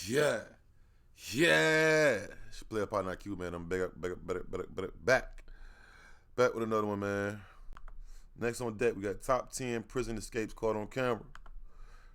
Yeah. Yeah. Player partner Q, man. I'm back. Back with another one, man. Next on deck, we got top 10 prison escapes caught on camera.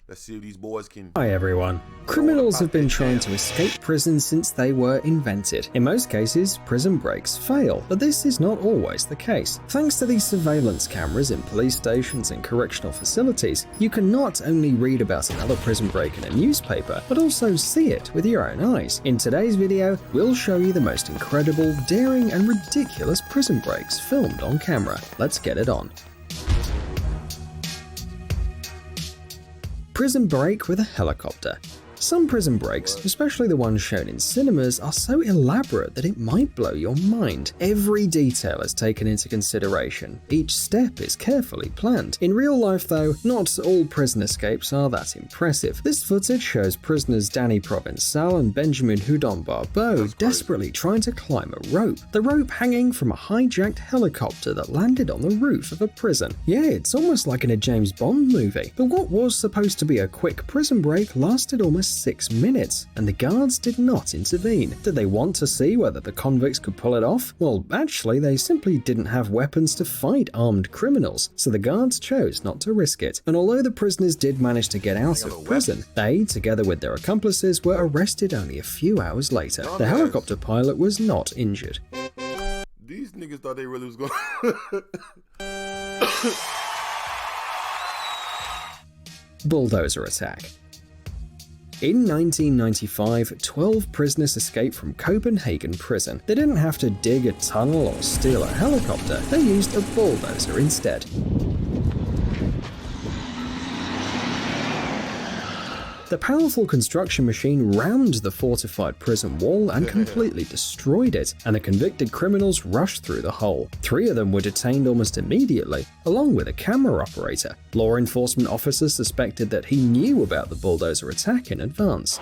Let's see if these boys can... Hi everyone. Criminals have been trying to escape prison since they were invented. In most cases, prison breaks fail, but this is not always the case. Thanks to these surveillance cameras in police stations and correctional facilities, you can not only read about another prison break in a newspaper, but also see it with your own eyes. In today's video, we'll show you the most incredible, daring, and ridiculous prison breaks filmed on camera. Let's get it on. Prison break with a helicopter. Some prison breaks, especially the ones shown in cinemas, are so elaborate that it might blow your mind. Every detail is taken into consideration. Each step is carefully planned. In real life though, not all prison escapes are that impressive. This footage shows prisoners Danny Provençal and Benjamin Houdon Barbeau desperately trying to climb a rope. The rope hanging from a hijacked helicopter that landed on the roof of a prison. Yeah, it's almost like in a James Bond movie. But what was supposed to be a quick prison break lasted almost 6 minutes, and the guards did not intervene. Did they want to see whether the convicts could pull it off? Well, actually, they simply didn't have weapons to fight armed criminals, so the guards chose not to risk it. And although the prisoners did manage to get out of prison, they, together with their accomplices, were arrested only a few hours later. The helicopter pilot was not injured. These niggas thought they really was going Bulldozer attack. In 1995, 12 prisoners escaped from Copenhagen prison. They didn't have to dig a tunnel or steal a helicopter, they used a bulldozer instead. The powerful construction machine rammed the fortified prison wall and completely destroyed it, and the convicted criminals rushed through the hole. 3 of them were detained almost immediately, along with a camera operator. Law enforcement officers suspected that he knew about the bulldozer attack in advance.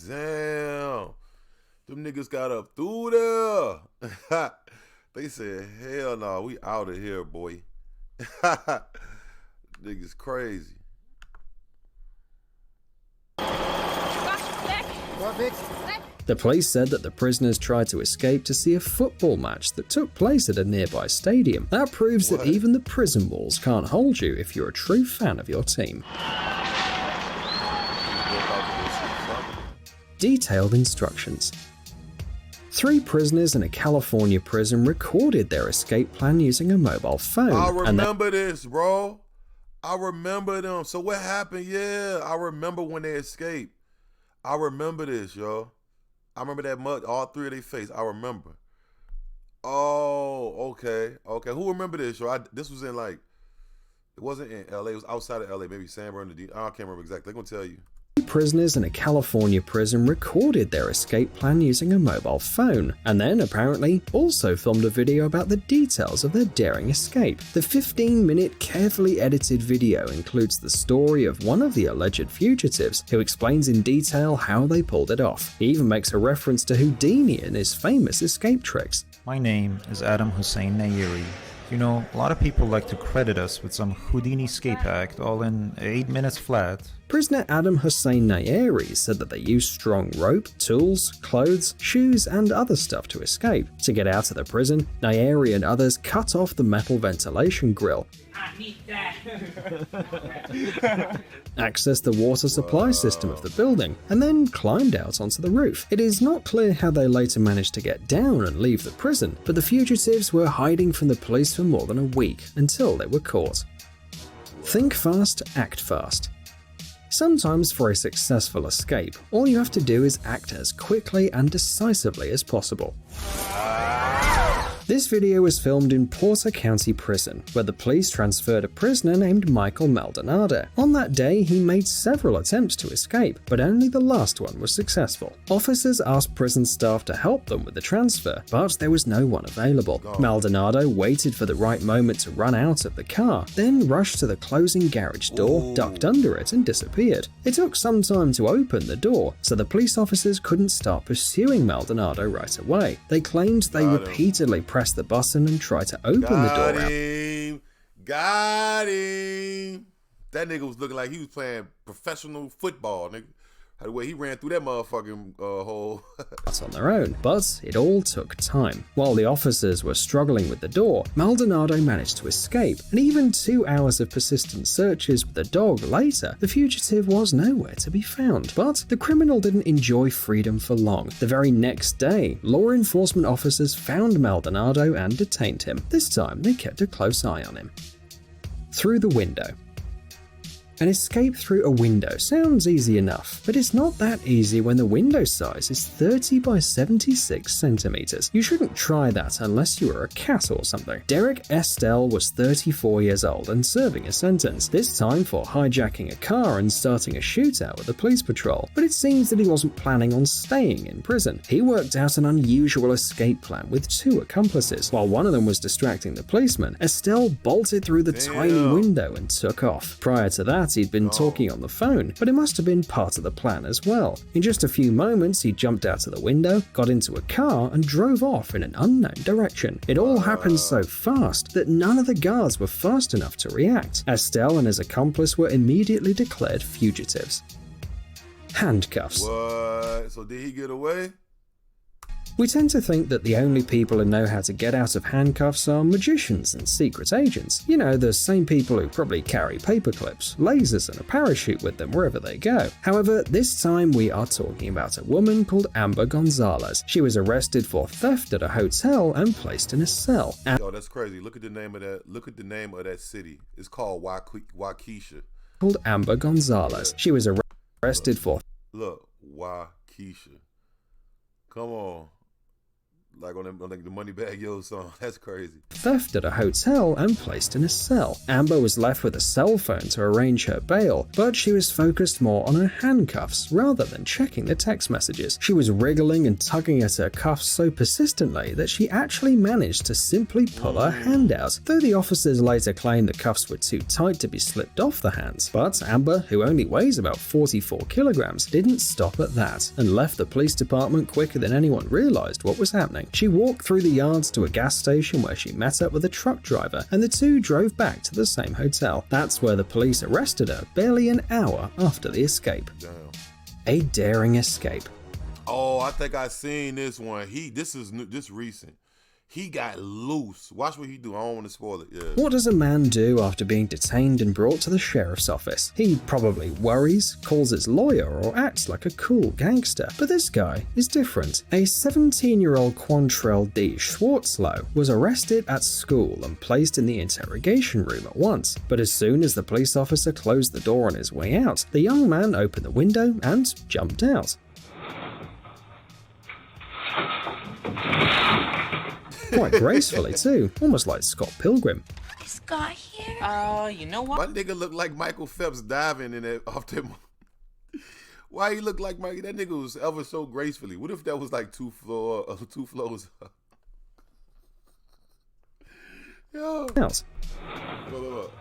Damn. Them niggas got up through there. They said, hell no, we out of here, boy. Niggas crazy. The police said that the prisoners tried to escape to see a football match that took place at a nearby stadium. That proves that even the prison walls can't hold you if you're a true fan of your team. Detailed instructions. 3 prisoners in a California prison recorded their escape plan using a mobile phone. I remember this, bro. I remember them. So what happened? Yeah, I remember when they escaped. I remember this, yo. I remember that mud, all 3 of their face. I remember. Oh, okay. Okay. Who remember this, yo? This was in like, it wasn't in LA. It was outside of LA. Maybe San Bernardino. I can't remember exactly. They're going to tell you. Prisoners in a California prison recorded their escape plan using a mobile phone, and then apparently also filmed a video about the details of their daring escape. The 15-minute carefully edited video includes the story of one of the alleged fugitives, who explains in detail how they pulled it off. He even makes a reference to Houdini and his famous escape tricks. My name is Adam Hussein Nayeri. You know, a lot of people like to credit us with some Houdini escape act all in 8 minutes flat. Prisoner Adam Hussein Nayeri said that they used strong rope, tools, clothes, shoes, and other stuff to escape. To get out of the prison, Nayeri and others cut off the metal ventilation grill, accessed the water supply system of the building, and then climbed out onto the roof. It is not clear how they later managed to get down and leave the prison, but the fugitives were hiding from the police for more than a week until they were caught. Think fast, act fast. Sometimes for a successful escape, all you have to do is act as quickly and decisively as possible. This video was filmed in Porter County Prison, where the police transferred a prisoner named Michael Maldonado. On that day, he made several attempts to escape, but only the last one was successful. Officers asked prison staff to help them with the transfer, but there was no one available. Maldonado waited for the right moment to run out of the car, then rushed to the closing garage door, ducked under it, and disappeared. It took some time to open the door, so the police officers couldn't start pursuing Maldonado right away. They claimed they repeatedly press the button and try to open the door out. Got him. That nigga was looking like he was playing professional football, nigga. The way he ran through that motherfucking hole. on their own, but it all took time. While the officers were struggling with the door, Maldonado managed to escape, and even 2 hours of persistent searches with the dog later, the fugitive was nowhere to be found. But the criminal didn't enjoy freedom for long. The very next day, law enforcement officers found Maldonado and detained him. This time, they kept a close eye on him. Through the window. An escape through a window sounds easy enough, but it's not that easy when the window size is 30 by 76 centimeters. You shouldn't try that unless you are a cat or something. Derek Estelle was 34 years old and serving a sentence, this time for hijacking a car and starting a shootout with a police patrol. But it seems that he wasn't planning on staying in prison. He worked out an unusual escape plan with 2 accomplices. While one of them was distracting the policeman, Estelle bolted through the tiny window and took off. Prior to that, he'd been talking on the phone, but it must have been part of the plan as well. In just a few moments, he jumped out of the window, got into a car, and drove off in an unknown direction. It all happened so fast that none of the guards were fast enough to react. Estelle and his accomplice were immediately declared fugitives. Handcuffs. What? So did he get away? We tend to think that the only people who know how to get out of handcuffs are magicians and secret agents. You know, the same people who probably carry paper clips, lasers, and a parachute with them wherever they go. However, this time we are talking about a woman called Amber Gonzalez. She was arrested for theft at a hotel and placed in a cell. Yo, that's crazy. Look at the name of that. Look at the name of that city. It's called Waukesha. Called Amber Gonzalez. She was arrested for. Look, Waukesha. Come on. Like on the Moneybagg Yo song. That's crazy. Theft at a hotel and placed in a cell. Amber was left with a cell phone to arrange her bail, but she was focused more on her handcuffs rather than checking the text messages. She was wriggling and tugging at her cuffs so persistently that she actually managed to simply pull her hand out, though the officers later claimed the cuffs were too tight to be slipped off the hands. But Amber, who only weighs about 44 kilograms, didn't stop at that and left the police department quicker than anyone realized what was happening. She walked through the yards to a gas station where she met up with a truck driver, and the two drove back to the same hotel. That's where the police arrested her barely an hour after the escape. Damn. A daring escape. Oh, I think I seen this one. This recent. He got loose. Watch what he do. I don't want to spoil it. Yeah. What does a man do after being detained and brought to the sheriff's office? He probably worries, calls his lawyer, or acts like a cool gangster. But this guy is different. A 17-year-old Quantrell D. Schwartzlow was arrested at school and placed in the interrogation room at once. But as soon as the police officer closed the door on his way out, the young man opened the window and jumped out. Quite gracefully too, almost like Scott Pilgrim. This guy here? You know My what? nigga look like Michael Phelps diving in that off them. Why he look like Mike? That nigga was ever so gracefully. What if that was like two floors up? Yo. Out. Look.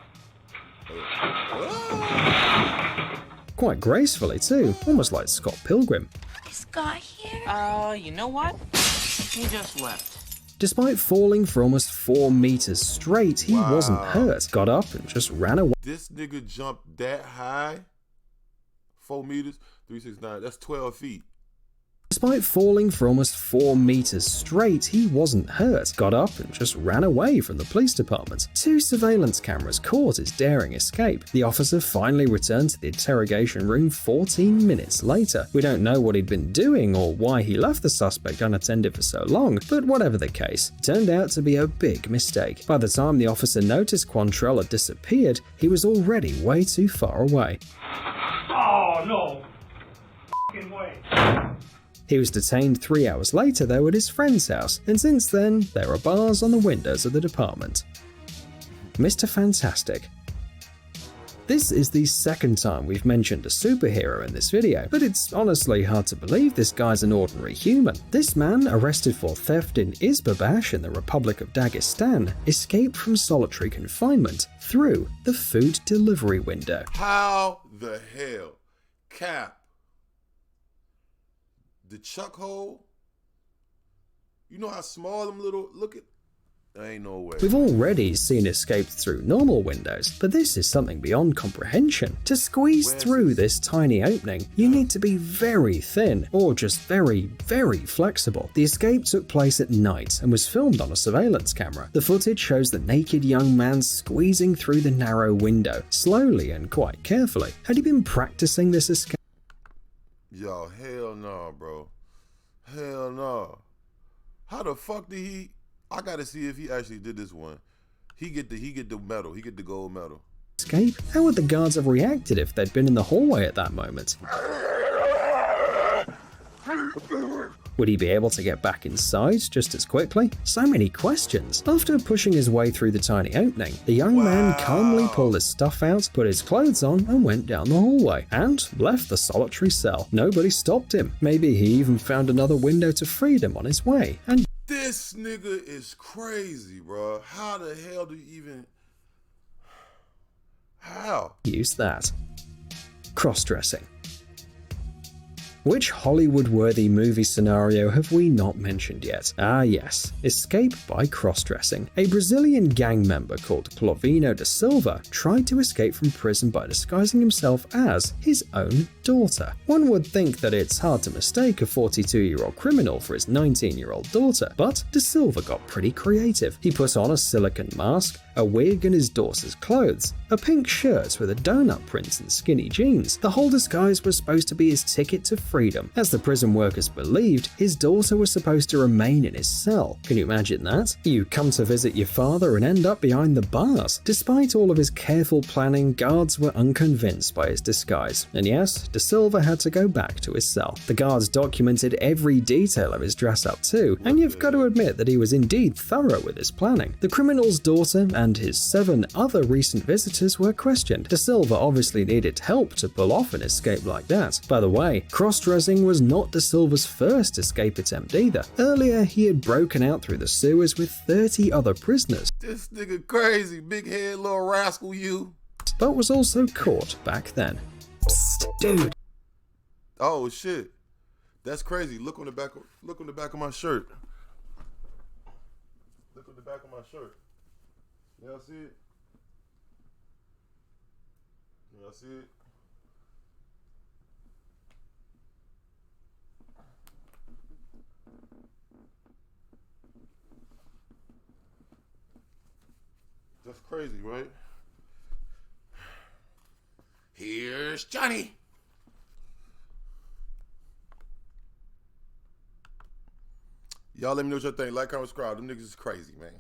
Quite gracefully too, almost like Scott Pilgrim. This guy here? You know what? He just left. Despite falling for almost 4 meters straight, he wasn't hurt, got up and just ran away. This nigga jumped that high. 4 meters, 369. That's 12 feet. Despite falling for almost 4 meters straight, he wasn't hurt, got up and just ran away from the police department. 2 surveillance cameras caught his daring escape. The officer finally returned to the interrogation room 14 minutes later. We don't know what he'd been doing or why he left the suspect unattended for so long, but whatever the case, it turned out to be a big mistake. By the time the officer noticed Quantrell had disappeared, he was already way too far away. Oh, no f***ing way. He was detained 3 hours later though at his friend's house, and since then, there are bars on the windows of the department. Mr. Fantastic. This is the second time we've mentioned a superhero in this video, but it's honestly hard to believe this guy's an ordinary human. This man, arrested for theft in Izbabash in the Republic of Dagestan, escaped from solitary confinement through the food delivery window. How the hell? Cap. The chuck hole. You know how small them little, look at, Ain't no way. We've already seen escapes through normal windows, but this is something beyond comprehension. To squeeze through this tiny opening, you need to be very thin, or just very, very flexible. The escape took place at night and was filmed on a surveillance camera. The footage shows the naked young man squeezing through the narrow window, slowly and quite carefully. Had he been practicing this escape? Yo, hell no, bro. Hell no. How the fuck did he? I gotta see if he actually did this one. He get the medal. He get the gold medal. Escape? How would the guards have reacted if they'd been in the hallway at that moment? Would he be able to get back inside just as quickly? So many questions. After pushing his way through the tiny opening, the young man calmly pulled his stuff out, put his clothes on, and went down the hallway, and left the solitary cell. Nobody stopped him. Maybe he even found another window to freedom on his way. And this nigga is crazy, bro. How the hell do you even... How? use that. Cross-dressing. Which Hollywood-worthy movie scenario have we not mentioned yet? Ah yes, escape by cross-dressing. A Brazilian gang member called Clovino da Silva tried to escape from prison by disguising himself as his own daughter. One would think that it's hard to mistake a 42-year-old criminal for his 19-year-old daughter, but da Silva got pretty creative. He put on a silicone mask, a wig and his daughter's clothes, a pink shirt with a donut print and skinny jeans. The whole disguise was supposed to be his ticket to freedom. As the prison workers believed, his daughter was supposed to remain in his cell. Can you imagine that? You come to visit your father and end up behind the bars. Despite all of his careful planning, guards were unconvinced by his disguise. And yes, Da Silva had to go back to his cell. The guards documented every detail of his dress-up too, and you've got to admit that he was indeed thorough with his planning. The criminal's daughter and his 7 other recent visitors were questioned. Da Silva obviously needed help to pull off an escape like that. By the way, cross-dressing was not Da Silva's first escape attempt either. Earlier, he had broken out through the sewers with 30 other prisoners. This nigga crazy, big head little rascal you. But was also caught back then. Psst, dude. Oh shit. That's crazy. Look on the back of my shirt. Look on the back of my shirt. Y'all see it? Y'all see it? That's crazy, right? Here's Johnny. Y'all let me know what y'all think. Like, comment, subscribe. Them niggas is crazy, man.